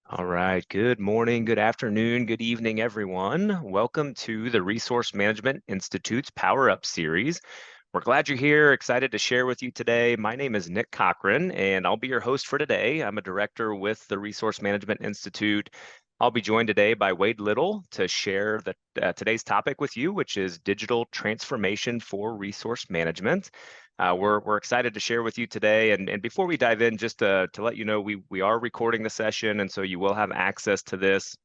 All right. Good morning, good afternoon, good evening, everyone. Welcome to the Resource Management Institute's Power Up series. We're glad you're here, excited to share with you today. My name is Nick Cochran, and I'll be your host for today. I'm a director with the Resource Management Institute. I'll be joined today by Wade Little to share today's topic with you, which is digital transformation for resource management. We're excited to share with you today. And before we dive in, just to let you know, we are recording the session, and so you will have access to this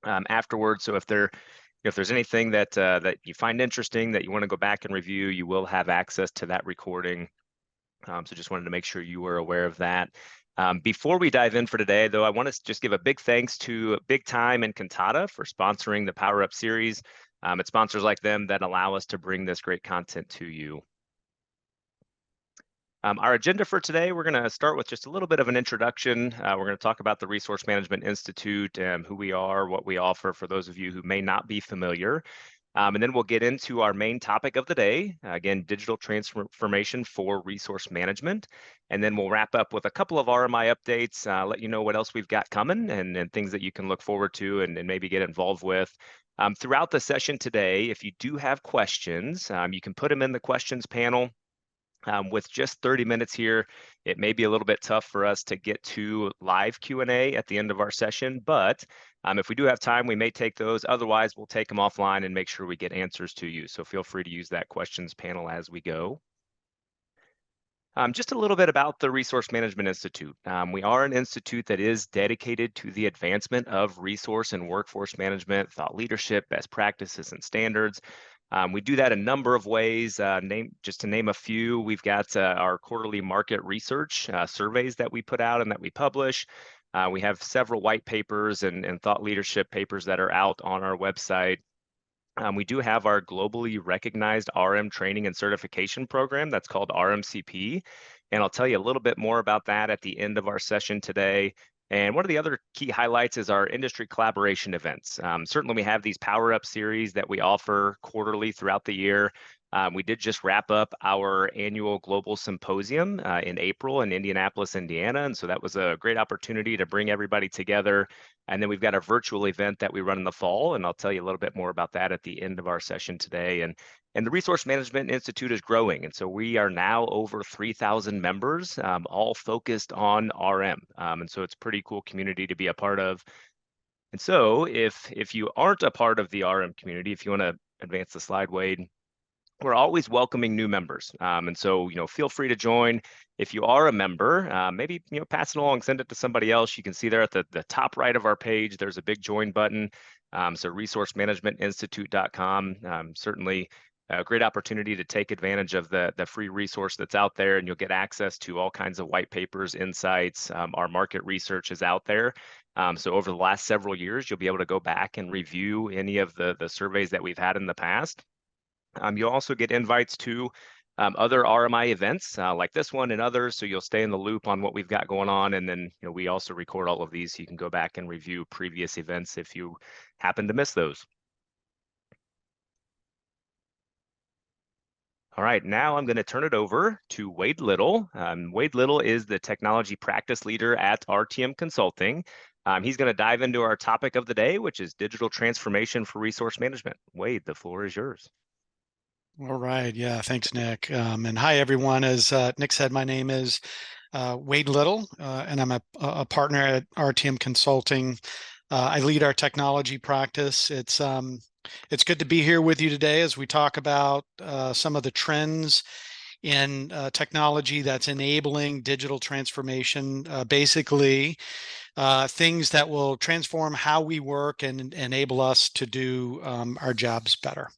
afterwards. So if there's anything that you find interesting that you want to go back and review, you will have access to that recording. So just wanted to make sure you were aware of that. Before we dive in for today, though, I want to just give a big thanks to Big Time and Cantata for sponsoring the Power Up series. It's sponsors like them that allow us to bring this great content to you. Our agenda for today, we're going to start with just a little bit of an introduction. We're going to talk about the Resource Management Institute, who we are, what we offer for those of you who may not be familiar. And then we'll get into our main topic of the day, again, digital transformation for resource management. And then we'll wrap up with a couple of RMI updates, let you know what else we've got coming and things that you can look forward to and maybe get involved with. Throughout the session today, if you do have questions, you can put them in the questions panel. With just 30 minutes here, it may be a little bit tough for us to get to live Q&A at the end of our session, but if we do have time, we may take those. Otherwise, we'll take them offline and make sure we get answers to you. So feel free to use that questions panel as we go. Just a little bit about the Resource Management Institute. We are an institute that is dedicated to the advancement of resource and workforce management, thought leadership, best practices, and standards. We do that a number of ways. Just to name a few, we've got our quarterly market research surveys that we put out and that we publish. We have several white papers and thought leadership papers that are out on our website. We do have our globally recognized RM training and certification program that's called RMCP. And I'll tell you a little bit more about that at the end of our session today. And one of the other key highlights is our industry collaboration events. Certainly we have these Power Up series that we offer quarterly throughout the year. We did just wrap up our annual global symposium in April in Indianapolis, Indiana. And so that was a great opportunity to bring everybody together. And then we've got a virtual event that we run in the fall, and I'll tell you a little bit more about that at the end of our session today. And the Resource Management Institute is growing, and so we are now over 3,000 members, all focused on RM. And so it's a pretty cool community to be a part of. And so if you aren't a part of the RM community, if you want to advance the slide, Wade, we're always welcoming new members. And so, feel free to join. If you are a member, maybe, pass it along, send it to somebody else. You can see there at the top right of our page, there's a big join button. So resourcemanagementinstitute.com, certainly a great opportunity to take advantage of the free resource that's out there, and you'll get access to all kinds of white papers, insights. Our market research is out there. So over the last several years, you'll be able to go back and review any of the surveys that we've had in the past. You'll also get invites to other RMI events like this one and others, so you'll stay in the loop on what we've got going on. And then we also record all of these, so you can go back and review previous events if you happen to miss those. All right, now I'm going to turn it over to Wade Little. Wade Little is the technology practice leader at RTM Consulting. He's going to dive into our topic of the day, which is digital transformation for resource management. Wade, the floor is yours. All right. Yeah. Thanks, Nick. And hi, everyone. As Nick said, my name is Wade Little, and I'm a partner at RTM Consulting. I lead our technology practice. It's good to be here with you today as we talk about some of the trends in technology that's enabling digital transformation, basically things that will transform how we work and enable us to do our jobs better.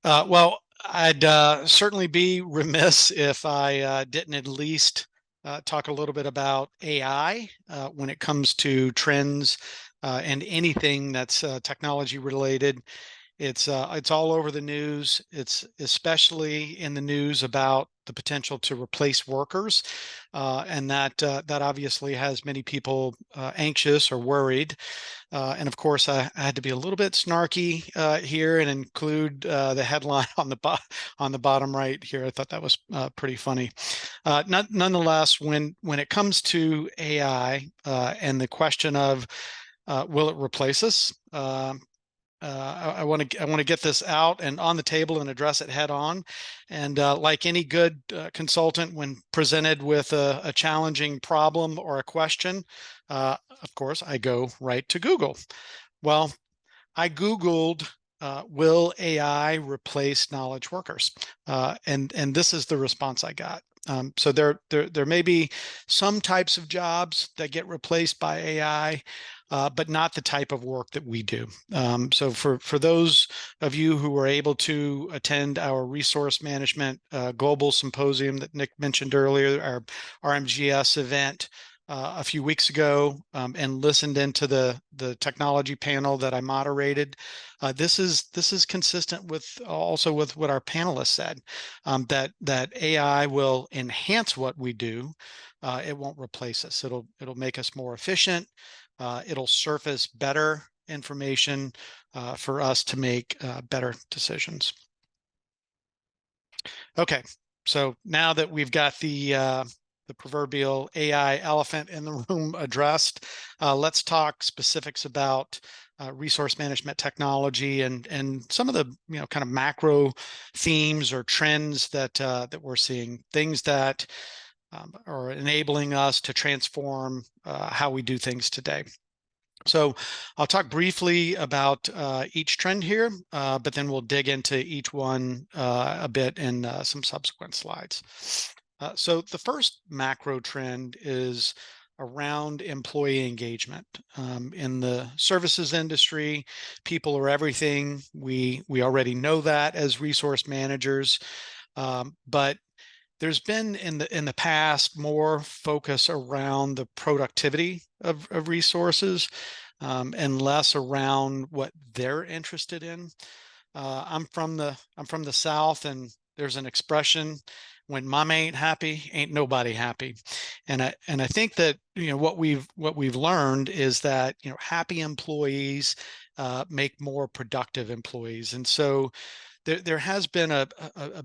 Well, I'd certainly be remiss if I didn't at least talk a little bit about AI when it comes to trends and anything that's technology related. It's all over the news. It's especially in the news about the potential to replace workers, and that obviously has many people anxious or worried. And of course, I had to be a little bit snarky here and include the headline on on the bottom right here. I thought that was pretty funny. Nonetheless, when it comes to AI and the question of will it replace us? I want to get this out and on the table and address it head on. And like any good consultant, when presented with a challenging problem or a question, of course, I go right to Google. Well, I Googled, will AI replace knowledge workers? And this is the response I got. So there may be some types of jobs that get replaced by AI, but not the type of work that we do. So for those of you who were able to attend our resource management global symposium that Nick mentioned earlier, our RMGS event, a few weeks ago, and listened into the technology panel that I moderated. This is consistent with also with what our panelists said, that AI will enhance what we do. It won't replace us. It'll make us more efficient. It'll surface better information for us to make better decisions. Okay, so now that we've got the proverbial AI elephant in the room addressed, let's talk specifics about resource management technology and some of the kind of macro themes or trends that we're seeing, things that are enabling us to transform how we do things today. So I'll talk briefly about each trend here, but then we'll dig into each one a bit in some subsequent slides. So the first macro trend is around employee engagement. In the services industry, people are everything. We already know that as resource managers, but there's been in the past more focus around the productivity of resources, and less around what they're interested in. I'm from the South, and there's an expression: when mama ain't happy, ain't nobody happy. And I think that what we've learned is that happy employees make more productive employees, and so there has been a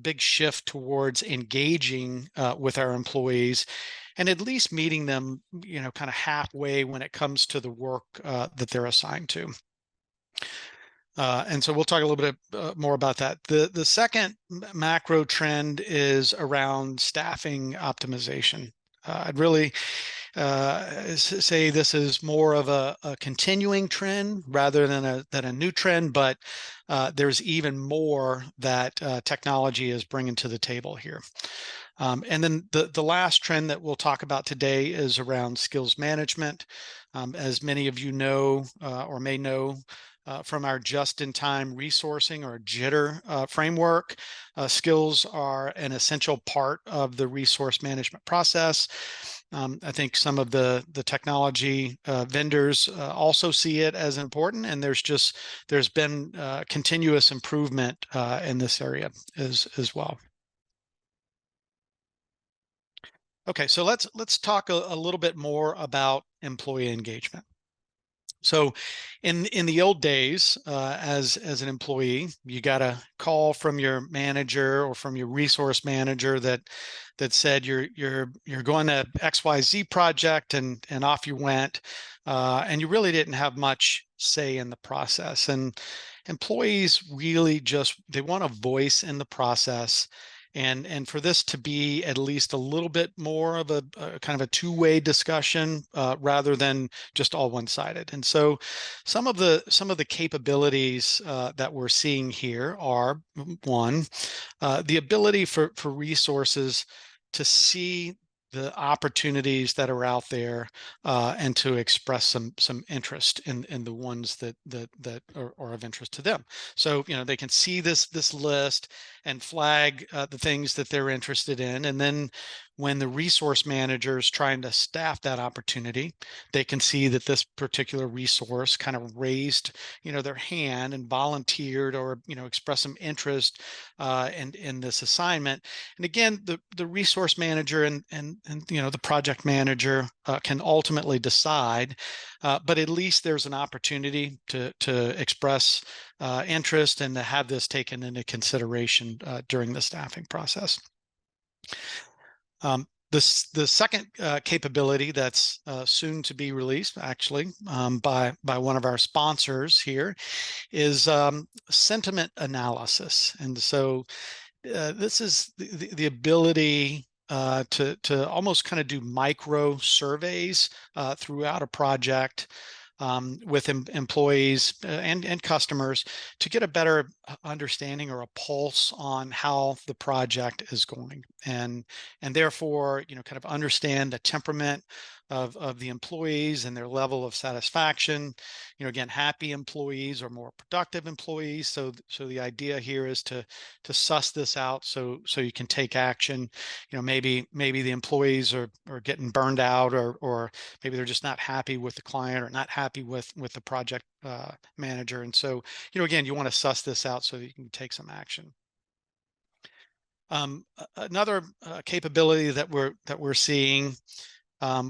big shift towards engaging with our employees and at least meeting them, kind of halfway when it comes to the work that they're assigned to. And so we'll talk a little bit more about that. The second macro trend is around staffing optimization. I'd really say this is more of a continuing trend rather than a new trend, but there's even more that technology is bringing to the table here. And then the last trend that we'll talk about today is around skills management. As many of you know or may know, from our just-in-time resourcing or JITR framework, skills are an essential part of the resource management process. I think some of the technology vendors also see it as important, and there's been continuous improvement in this area as well. Okay, so let's talk a little bit more about employee engagement. So in the old days, as an employee, you got a call from your manager or from your resource manager that said you're going to XYZ project, and off you went, and you really didn't have much say in the process. And employees really they want a voice in the process. And for this to be at least a little bit more of a kind of a two-way discussion rather than just all one-sided. And so some of the capabilities that we're seeing here are, one, the ability for resources to see the opportunities that are out there and to express some interest in the ones that are of interest to them. So they can see this list and flag the things that they're interested in, and then when the resource manager is trying to staff that opportunity, they can see that this particular resource kind of raised, their hand and volunteered, or, expressed some interest in this assignment. And again, the resource manager and the project manager can ultimately decide, but at least there's an opportunity to express interest and to have this taken into consideration during the staffing process. The second capability that's soon to be released, actually, by one of our sponsors here, is sentiment analysis. And so this is the ability to almost kind of do micro surveys throughout a project, with employees and customers, to get a better understanding or a pulse on how the project is going, and therefore, kind of understand the temperament of the employees and their level of satisfaction. Again, happy employees are more productive employees. So the idea here is to suss this out, so you can take action. Maybe the employees are getting burned out, or maybe they're just not happy with the client, or not happy with the project manager. And so, again, you want to suss this out so that you can take some action. Another capability that we're seeing,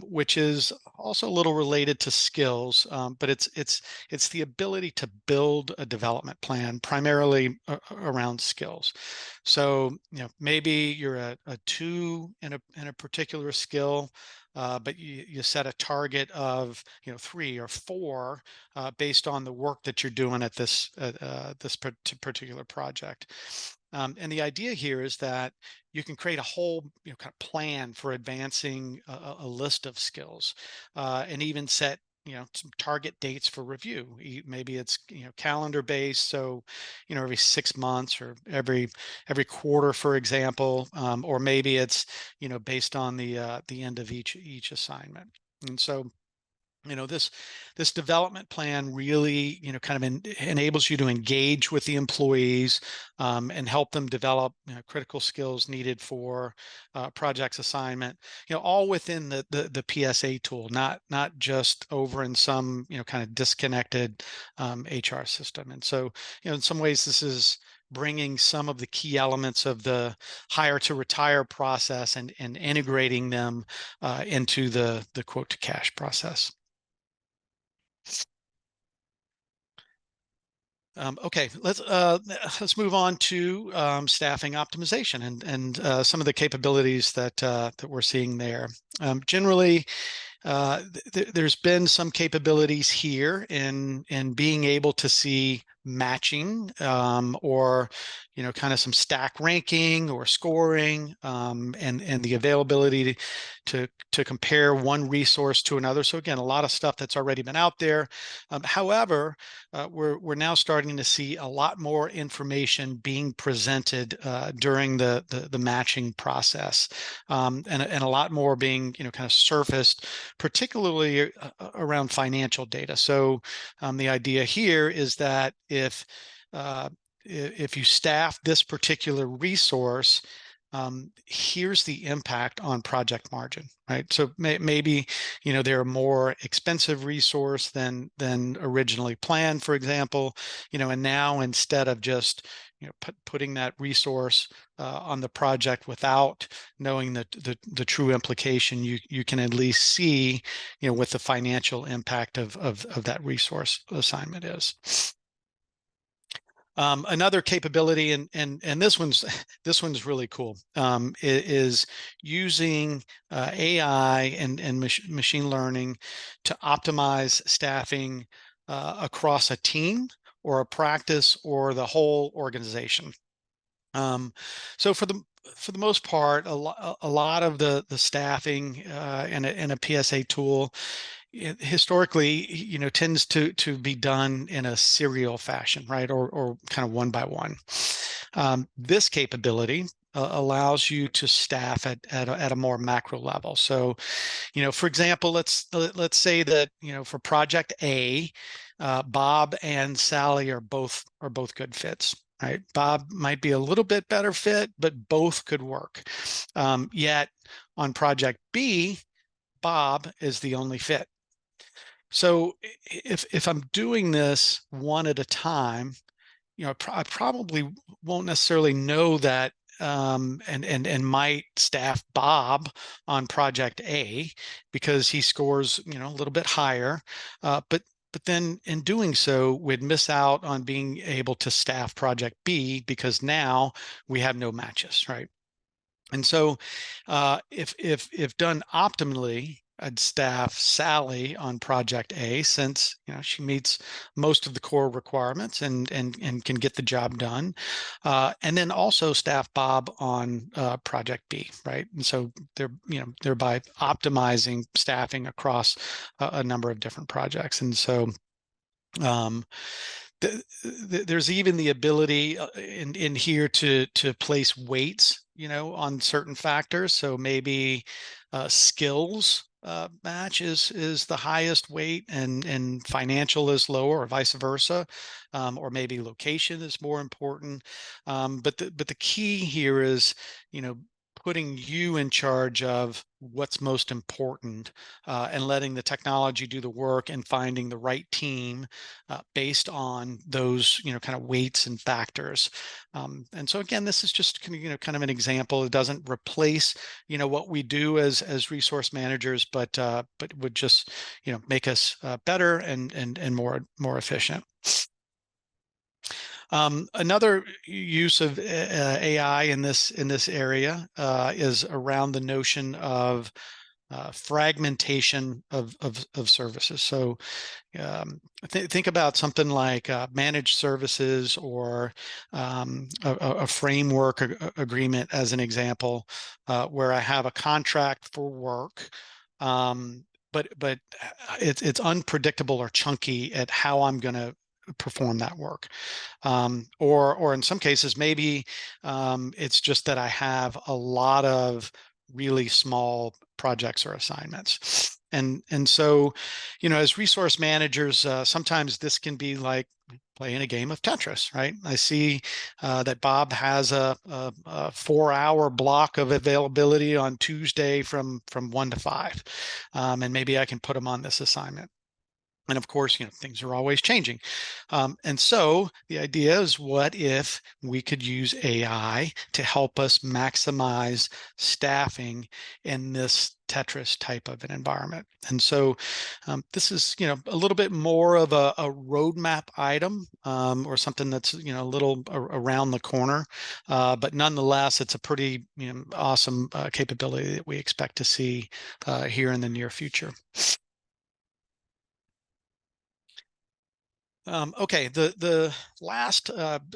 which is also a little related to skills, but it's the ability to build a development plan primarily around skills. So, maybe you're a 2 in a particular skill, but you set a target of 3 or 4 based on the work that you're doing at this particular project. And the idea here is that you can create a whole kind of plan for advancing a list of skills, and even set some target dates for review. Maybe it's calendar based, so every 6 months, or every quarter, for example, or maybe it's based on the end of each assignment. And so this development plan really kind of enables you to engage with the employees, and help them develop critical skills needed for projects assignment, all within the PSA tool, not just over in some kind of disconnected HR system. And so in some ways, this is bringing some of the key elements of the hire to retire process and integrating them into the quote to cash process. Okay, let's move on to staffing optimization and some of the capabilities that we're seeing there. Generally, there's been some capabilities here in being able to see matching, or kind of some stack ranking or scoring, and the availability to compare one resource to another. So again, a lot of stuff that's already been out there. However, we're now starting to see a lot more information being presented during the matching process, and a lot more being kind of surfaced, particularly around financial data. So the idea here is that if you staff this particular resource, here's the impact on project margin, right? So maybe they're a more expensive resource than originally planned, for example, and now, instead of just putting that resource on the project without knowing the true implication, you can at least see what the financial impact of that resource assignment is. Another capability, and this one's really cool, is using AI and machine learning to optimize staffing across a team, or a practice, or the whole organization. So for the most part, a lot of the staffing in a PSA tool, historically, tends to be done in a serial fashion, right? Or kind of one by one. This capability allows you to staff at a more macro level. So, for example, let's say that, for project A, Bob and Sally are both good fits. Right, Bob might be a little bit better fit, but both could work. Yet On project B, Bob is the only fit. So if I'm doing this one at a time, I probably won't necessarily know that, and might staff Bob on project A because he scores, a little bit higher. But then in doing so, we'd miss out on being able to staff project B because now we have no matches, right? And so, if done optimally, I'd staff Sally on project A since she meets most of the core requirements and can get the job done, and then also staff Bob on project B, right? And so they're thereby optimizing staffing across a number of different projects, and so. Um, there's even the ability in here to place weights, on certain factors. So maybe skills match is the highest weight, and financial is lower, or vice versa, or maybe location is more important. But the key here is, you know, putting you in charge of what's most important, and letting the technology do the work and finding the right team based on those kind of weights and factors. And so again, this is just kind of an example. It doesn't replace what we do as resource managers, but would just make us better and more efficient. Another use of AI in this area is around the notion of fragmentation of services. So think about something like managed services, or a framework agreement as an example, where I have a contract for work, but it's unpredictable or chunky at how I'm going to perform that work. Or in some cases, maybe it's just that I have a lot of really small projects or assignments. And so, as resource managers, sometimes this can be like playing a game of Tetris, right? I see that Bob has a 4-hour block of availability on Tuesday from 1 to 5, and maybe I can put him on this assignment. And of course, things are always changing. And so the idea is, what if we could use AI to help us maximize staffing in this Tetris type of an environment? And so this is, a little bit more of a roadmap item, or something that's, a little around the corner. But nonetheless, it's a pretty awesome capability that we expect to see here in the near future. Okay, the last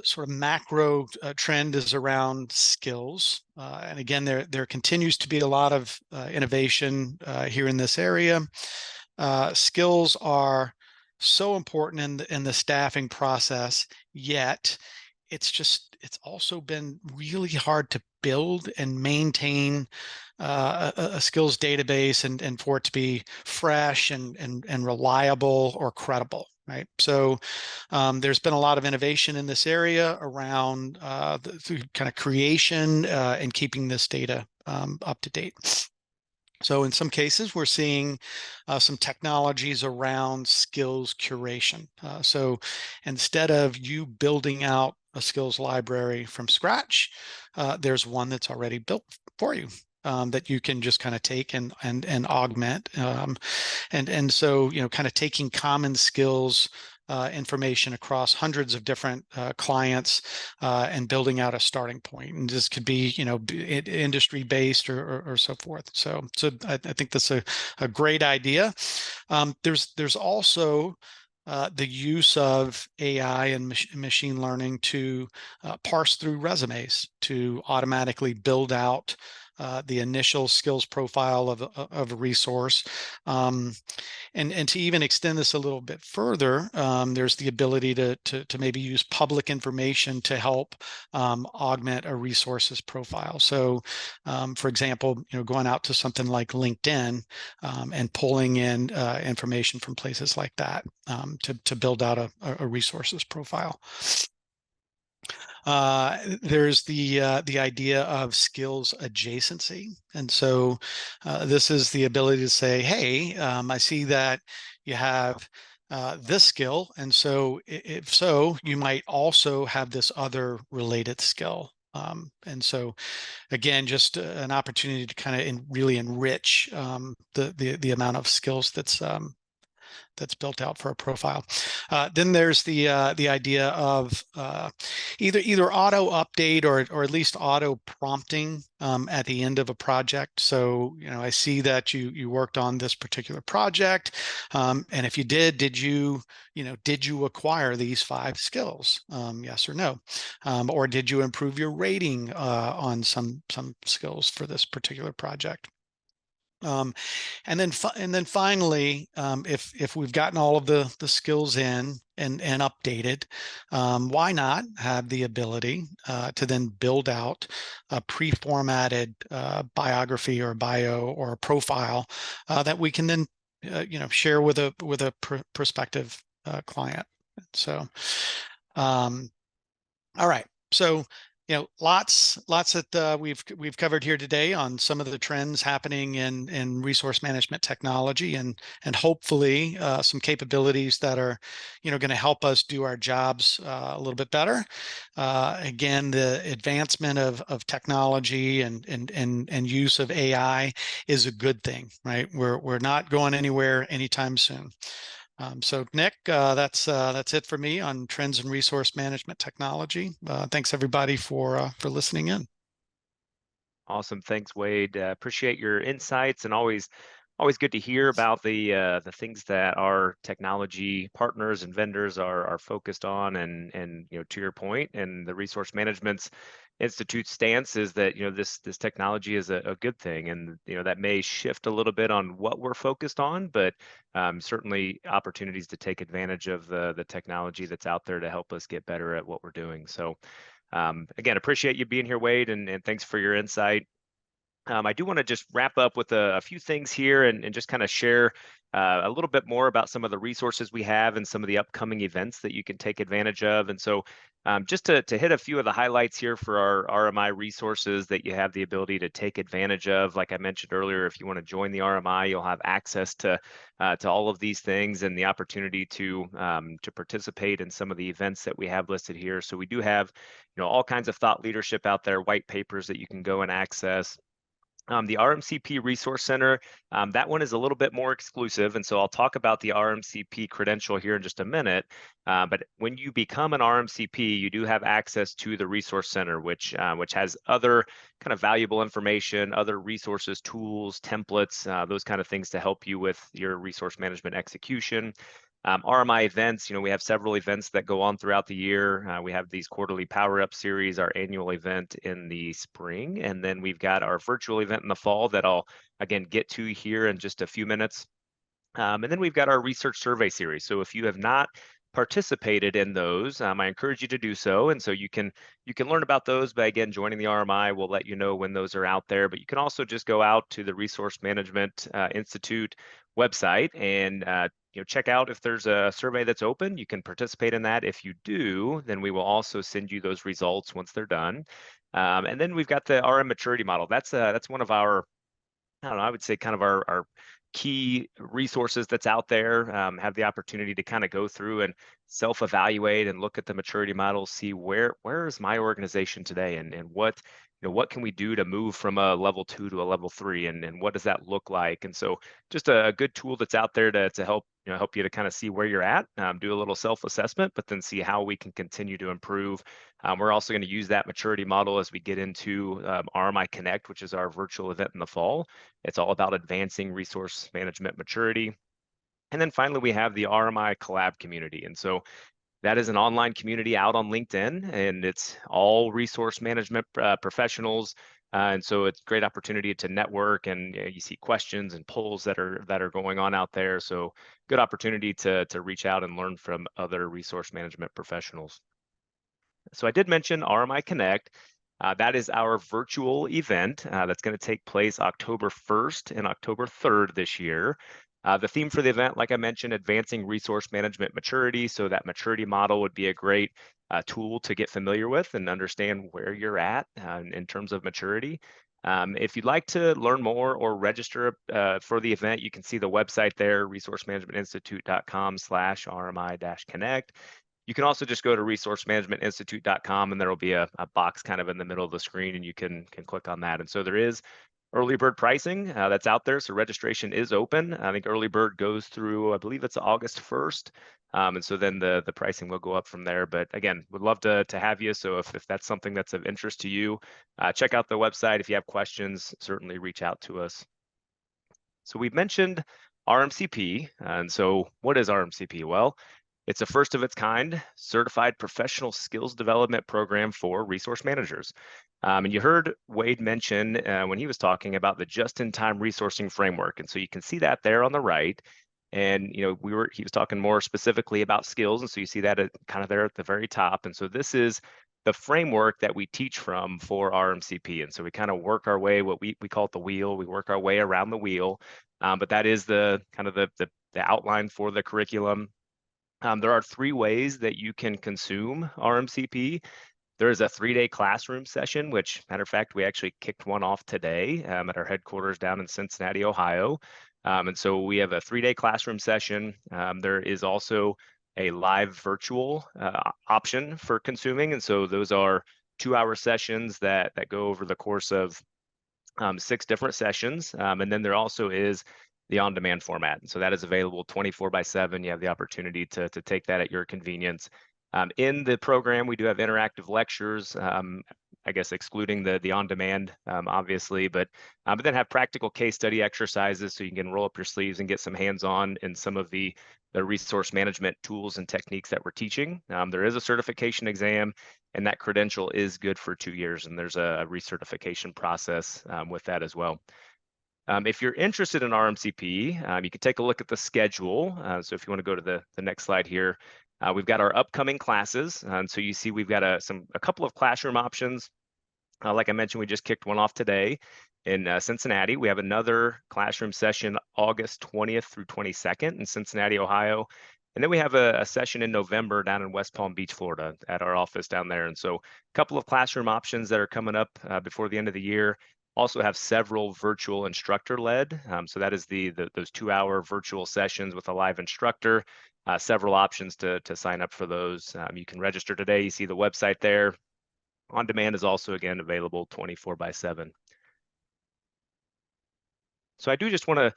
sort of macro trend is around skills, and again, there continues to be a lot of innovation here in this area. Skills are so important in the staffing process, yet it's also been really hard to build and maintain a skills database, and for it to be fresh and reliable or credible. Right. So there's been a lot of innovation in this area around the kind of creation and keeping this data up to date. So in some cases, we're seeing some technologies around skills curation. So instead of you building out a skills library from scratch, there's one that's already built for you. That you can just kind of take and augment, and so kind of taking common skills information across hundreds of different clients, and building out a starting point. And this could be industry based, or so forth. So I think that's a great idea. There's also the use of AI and machine learning to parse through resumes to automatically build out the initial skills profile of a resource. And to even extend this a little bit further, there's the ability to maybe use public information to help augment a resource's profile. So, for example, going out to something like LinkedIn, and pulling in information from places like that, to build out a resource's profile. There's the idea of skills adjacency, and so this is the ability to say, "Hey, I see that you have this skill, and so if so, you might also have this other related skill." And so, again, just an opportunity to kind of really enrich the amount of skills that's built out for a profile. Then there's the idea of either auto update or at least auto prompting at the end of a project. So, I see that you worked on this particular project, and if you did you acquire these 5 skills? Yes or no? Or did you improve your rating on some skills for this particular project? Um, and then finally, if we've gotten all of the skills in and updated, why not have the ability to then build out a pre-formatted biography or bio or a profile that we can then share with a prospective client. So, um, all right. So, lots that we've covered here today on some of the trends happening in resource management technology, and hopefully some capabilities that are, going to help us do our jobs a little bit better. Again, the advancement of technology and use of AI is a good thing, right? We're not going anywhere anytime soon. So Nick, that's it for me on trends in resource management technology. Thanks everybody for listening in. Awesome. Thanks, Wade. Appreciate your insights, and always good to hear about the things that our technology partners and vendors are focused on. And to your point, and the Resource Management Institute stance is that this technology is a good thing, and that may shift a little bit on what we're focused on, but certainly opportunities to take advantage of the technology that's out there to help us get better at what we're doing. So again, appreciate you being here, Wade, and thanks for your insight. I do want to just wrap up with a few things here, and just kind of share a little bit more about some of the resources we have and some of the upcoming events that you can take advantage of. And so just to hit a few of the highlights here for our RMI resources that you have the ability to take advantage of. Like I mentioned earlier, if you want to join the RMI, you'll have access to all of these things and the opportunity to participate in some of the events that we have listed here. So we do have all kinds of thought leadership out there, white papers that you can go and access. The RMCP Resource Center, that one is a little bit more exclusive, and so I'll talk about the RMCP credential here in just a minute. But when you become an RMCP, you do have access to the Resource Center, which has other kind of valuable information, other resources, tools, templates, those kind of things to help you with your resource management execution. RMI events, we have several events that go on throughout the year. We have these quarterly Power Up series, our annual event in the spring, and then we've got our virtual event in the fall that I'll, again, get to here in just a few minutes. And then we've got our research survey series. So if you have not participated in those, I encourage you to do so. And so you can learn about those by, again, joining the RMI. We'll let you know when those are out there. But you can also just go out to the Resource Management Institute website and check out if there's a survey that's open. You can participate in that. If you do, then we will also send you those results once they're done. And then we've got the RM maturity model. That's one of our, I don't know, I would say kind of our key resources that's out there. Have the opportunity to kind of go through and self-evaluate and look at the maturity model, see where is my organization today, and what can we do to move from a level 2 to a level 3, and what does that look like? And so just a good tool that's out there to help you to kind of see where you're at, do a little self-assessment, but then see how we can continue to improve. We're also going to use that maturity model as we get into RMI Connect, which is our virtual event in the fall. It's all about advancing resource management maturity. And then finally, we have the RMI Collab community. And so that is an online community out on LinkedIn, and it's all resource management professionals. And so it's a great opportunity to network, and you see questions and polls that are going on out there. So good opportunity to reach out and learn from other resource management professionals. So I did mention RMI Connect. That is our virtual event that's going to take place October 1st and October 3rd this year. The theme for the event, like I mentioned, advancing resource management maturity. So that maturity model would be a great tool to get familiar with and understand where you're at in terms of maturity. If you'd like to learn more or register for the event, you can see the website there, resourcemanagementinstitute.com/RMI-connect. You can also just go to resourcemanagementinstitute.com, and there will be a box kind of in the middle of the screen, and you can click on that. And so there is early bird pricing that's out there. So registration is open. I think early bird goes through, I believe it's August 1st. And so then the pricing will go up from there. But again, would love to have you. So if that's something that's of interest to you, check out the website. If you have questions, certainly reach out to us. So we've mentioned RMCP. And so what is RMCP? Well, it's a first of its kind certified professional skills development program for resource managers. And you heard Wade mention when he was talking about the just-in-time resourcing framework. And so you can see that there on the right. And he was talking more specifically about skills. And so you see that kind of there at the very top. And so this is the framework that we teach from for RMCP. And so we kind of work our way, what we call it the wheel. We work our way around the wheel. But that is the kind of the outline for the curriculum. There are 3 ways that you can consume RMCP. There is a 3-day classroom session, which, matter of fact, we actually kicked one off today at our headquarters down in Cincinnati, Ohio. And so we have a 3-day classroom session. There is also a live virtual option for consuming. And so those are 2-hour sessions that go over the course of 6 different sessions. And then there also is the on-demand format. And so that is available 24/7. You have the opportunity to take that at your convenience. In the program, we do have interactive lectures, I guess excluding the on-demand, obviously, but then have practical case study exercises so you can roll up your sleeves and get some hands-on in some of the resource management tools and techniques that we're teaching. There is a certification exam, and that credential is good for 2 years, and there's a recertification process with that as well. If you're interested in RMCP, you can take a look at the schedule. So if you want to go to the next slide here, we've got our upcoming classes. And so you see we've got a couple of classroom options. Like I mentioned, we just kicked one off today in Cincinnati. We have another classroom session August 20th through 22nd in Cincinnati, Ohio. And then we have a session in November down in West Palm Beach, Florida at our office down there. And so a couple of classroom options that are coming up before the end of the year. Also have several virtual instructor-led. So that is those 2-hour virtual sessions with a live instructor. Several options to sign up for those. You can register today. You see the website there. On demand is also, again, available 24/7. So I do just want to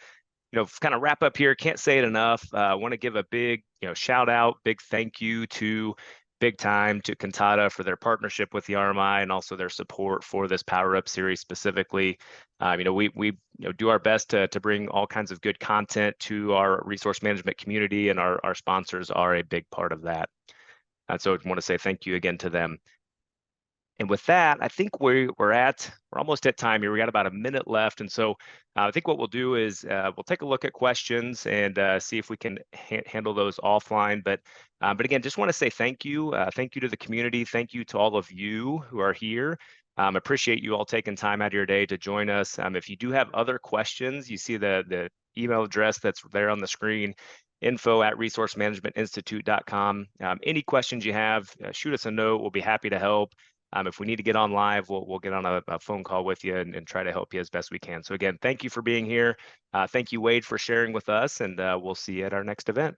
kind of wrap up here. Can't say it enough. I want to give a big, shout out, big thank you to Big Time, to Cantata for their partnership with the RMI and also their support for this Power Up series specifically. We do our best to bring all kinds of good content to our resource management community, and our sponsors are a big part of that. And so I want to say thank you again to them. And with that, I think we're almost at time here. We got about a minute left. And so I think what we'll do is we'll take a look at questions and see if we can handle those offline. But again, just want to say thank you. Thank you to the community. Thank you to all of you who are here. Appreciate you all taking time out of your day to join us. If you do have other questions, you see the email address that's there on the screen, info@resourcemanagementinstitute.com. Any questions you have, shoot us a note. We'll be happy to help. If we need to get on live, we'll get on a phone call with you and try to help you as best we can. So again, thank you for being here. Thank you, Wade, for sharing with us, and we'll see you at our next event.